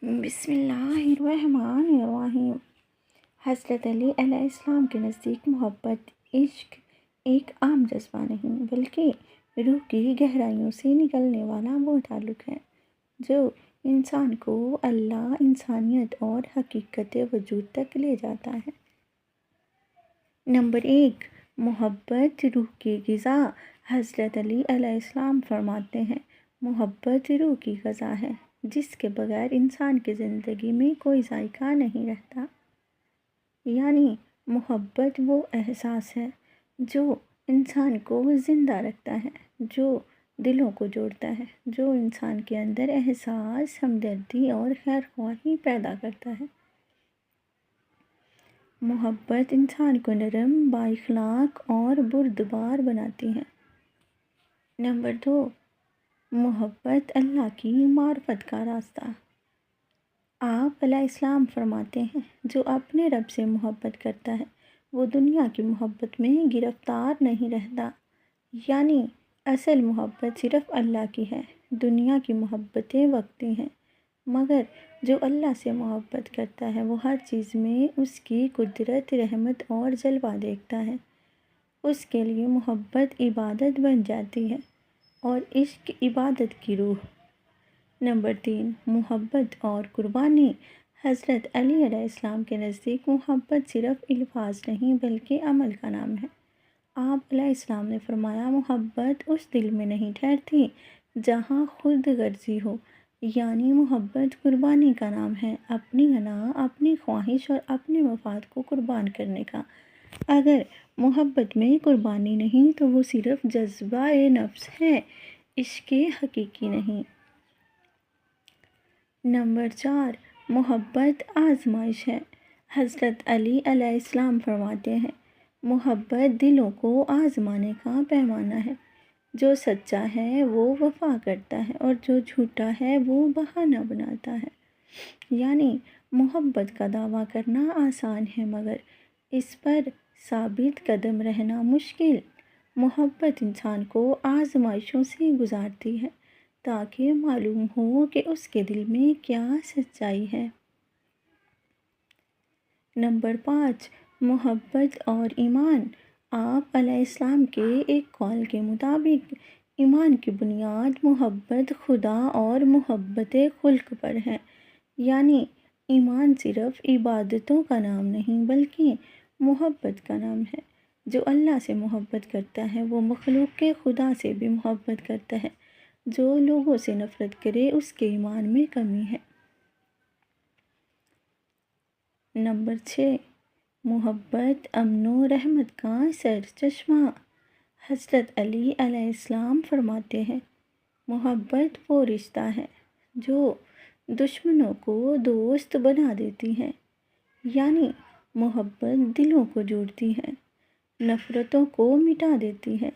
بسم اللہ الرحمن الرحیم۔ حضرت علی علیہ السلام کے نزدیک محبت عشق ایک عام جذبہ نہیں بلکہ روح کی گہرائیوں سے نکلنے والا وہ تعلق ہے جو انسان کو اللہ، انسانیت اور حقیقت وجود تک لے جاتا ہے۔ نمبر 1، محبت روح کی غذا۔ حضرت علی علیہ السلام فرماتے ہیں، محبت روح کی غذا ہے جس کے بغیر انسان کی زندگی میں کوئی ذائقہ نہیں رہتا۔ یعنی محبت وہ احساس ہے جو انسان کو زندہ رکھتا ہے، جو دلوں کو جوڑتا ہے، جو انسان کے اندر احساس، ہمدردی اور خیر خواہی پیدا کرتا ہے۔ محبت انسان کو نرم، بااخلاق اور بردبار بناتی ہے۔ نمبر 2، محبت اللہ کی معرفت کا راستہ۔ آپ علیہ السلام فرماتے ہیں، جو اپنے رب سے محبت کرتا ہے وہ دنیا کی محبت میں گرفتار نہیں رہتا۔ یعنی اصل محبت صرف اللہ کی ہے، دنیا کی محبتیں وقتی ہیں، مگر جو اللہ سے محبت کرتا ہے وہ ہر چیز میں اس کی قدرت، رحمت اور جلوہ دیکھتا ہے۔ اس کے لیے محبت عبادت بن جاتی ہے اور عشق عبادت کی روح۔ نمبر 3، محبت اور قربانی۔ حضرت علی علیہ السلام کے نزدیک محبت صرف الفاظ نہیں بلکہ عمل کا نام ہے۔ آپ علیہ السلام نے فرمایا، محبت اس دل میں نہیں ٹھہرتی جہاں خود غرضی ہو۔ یعنی محبت قربانی کا نام ہے، اپنی انا، اپنی خواہش اور اپنے مفاد کو قربان کرنے کا۔ اگر محبت میں قربانی نہیں تو وہ صرف جذبہ نفس ہے، عشق حقیقی نہیں۔ نمبر 4، محبت آزمائش ہے۔ حضرت علی علیہ السلام فرماتے ہیں، محبت دلوں کو آزمانے کا پیمانہ ہے۔ جو سچا ہے وہ وفا کرتا ہے اور جو جھوٹا ہے وہ بہانہ بناتا ہے۔ یعنی محبت کا دعویٰ کرنا آسان ہے مگر اس پر ثابت قدم رہنا مشکل۔ محبت انسان کو آزمائشوں سے گزارتی ہے تاکہ معلوم ہو کہ اس کے دل میں کیا سچائی ہے۔ نمبر 5، محبت اور ایمان۔ آپ علیہ السلام کے ایک قول کے مطابق ایمان کی بنیاد محبت خدا اور محبت خلق پر ہے۔ یعنی ایمان صرف عبادتوں کا نام نہیں بلکہ محبت کا نام ہے۔ جو اللہ سے محبت کرتا ہے وہ مخلوق کے خدا سے بھی محبت کرتا ہے۔ جو لوگوں سے نفرت کرے اس کے ایمان میں کمی ہے۔ نمبر 6، محبت امن و رحمت کا سر چشمہ۔ حضرت علی علیہ السلام فرماتے ہیں، محبت وہ رشتہ ہے جو دشمنوں کو دوست بنا دیتی ہے۔ یعنی محبت دلوں کو جوڑتی ہے، نفرتوں کو مٹا دیتی ہے۔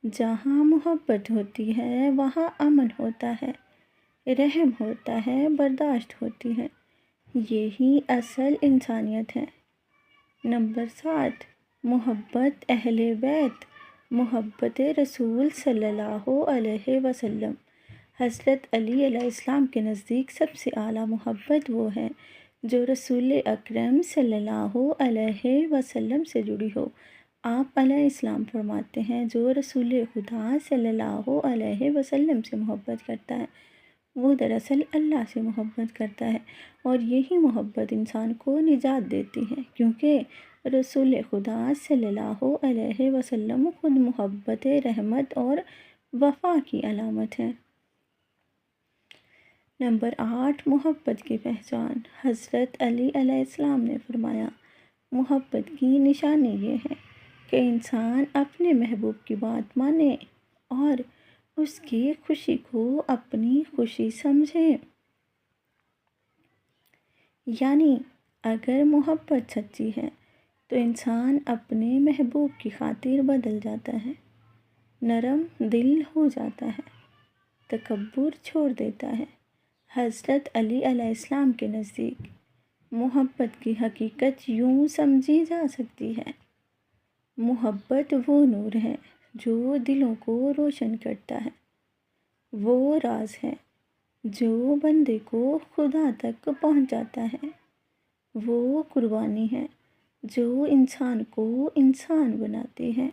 جہاں محبت ہوتی ہے وہاں امن ہوتا ہے، رحم ہوتا ہے، برداشت ہوتی ہے۔ یہی اصل انسانیت ہے۔ نمبر 7، محبت اہل بیت۔ محبت رسول صلی اللہ علیہ وسلم۔ حضرت علی علیہ السلام کے نزدیک سب سے اعلیٰ محبت وہ ہے جو رسول اکرم صلی اللہ علیہ وسلم سے جڑی ہو۔ آپ علیہ السلام فرماتے ہیں، جو رسول خدا صلی اللہ علیہ وسلم سے محبت کرتا ہے وہ دراصل اللہ سے محبت کرتا ہے، اور یہی محبت انسان کو نجات دیتی ہے کیونکہ رسول خدا صلی اللہ علیہ وسلم خود محبت، رحمت اور وفا کی علامت ہے۔ نمبر 8، محبت کی پہچان۔ حضرت علی علیہ السلام نے فرمایا، محبت کی نشانی یہ ہے کہ انسان اپنے محبوب کی بات مانے اور اس کی خوشی کو اپنی خوشی سمجھے۔ یعنی اگر محبت سچی ہے تو انسان اپنے محبوب کی خاطر بدل جاتا ہے، نرم دل ہو جاتا ہے، تکبر چھوڑ دیتا ہے۔ حضرت علی علیہ السلام کے نزدیک محبت کی حقیقت یوں سمجھی جا سکتی ہے، محبت وہ نور ہے جو دلوں کو روشن کرتا ہے، وہ راز ہے جو بندے کو خدا تک پہنچاتا ہے، وہ قربانی ہے جو انسان کو انسان بناتی ہے۔